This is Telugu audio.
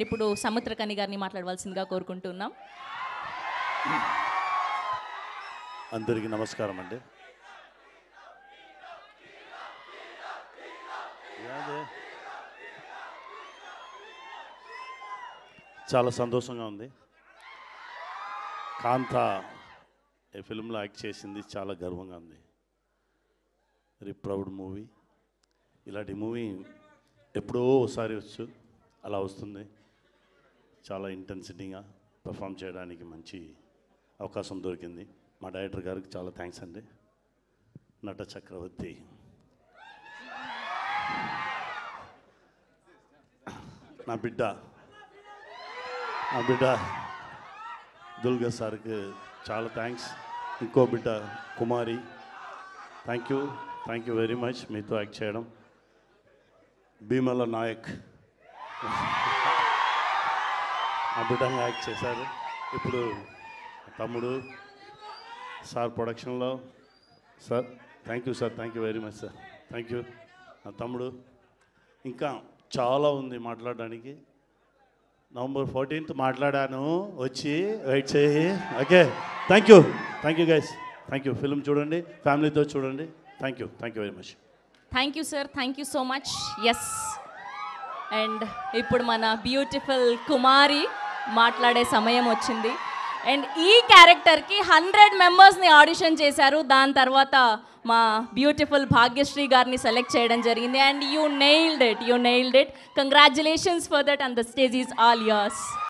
ఇప్పుడు సముద్రకని గారిని మాట్లాడవలసిందిగా కోరుకుంటున్నాం. అందరికీ నమస్కారం అండి. చాలా సంతోషంగా ఉంది. కాంత ఈ ఫిల్మ్లో యాక్ట్ చేసింది చాలా గర్వంగా ఉంది. Very proud movie. ఇలాంటి మూవీ ఎప్పుడో ఒకసారి వచ్చు, అలా వస్తుంది. చాలా ఇంటెన్సిటీగా పర్ఫామ్ చేయడానికి మంచి అవకాశం దొరికింది. మా డైరెక్టర్ గారికి చాలా థ్యాంక్స్ అండి. నట చక్రవర్తి నా బిడ్డ దుల్గా సార్కి చాలా థ్యాంక్స్. ఇంకో బిడ్డ కుమారి, థ్యాంక్ యూ వెరీ మచ్ మీతో యాక్ట్ చేయడం. భీమల నాయక్ ఆ బిడ్డగా యాక్ట్ చేశారు. ఇప్పుడు తమ్ముడు సార్ ప్రొడక్షన్లో sir thank you very much sir. Thank you నా తమ్ముడు. ఇంకా చాలా ఉంది మాట్లాడడానికి. నవంబర్ 14th మాట్లాడాను, వచ్చి వెయిట్ చేయి. Okay, thank you guys. Thank you. Film చూడండి, ఫ్యామిలీతో చూడండి. Thank you very much. Thank you sir, thank you so much. Yes, and ఇప్పుడు మన బ్యూటిఫుల్ కుమారి మాట్లాడే సమయం వచ్చింది. అండ్ ఈ క్యారెక్టర్కి 100 మెంబర్స్ని ఆడిషన్ చేశారు. దాని తర్వాత మా బ్యూటిఫుల్ భాగ్యశ్రీ గారిని సెలెక్ట్ చేయడం జరిగింది. And you nailed it. Congratulations for that, and the stage is all yours.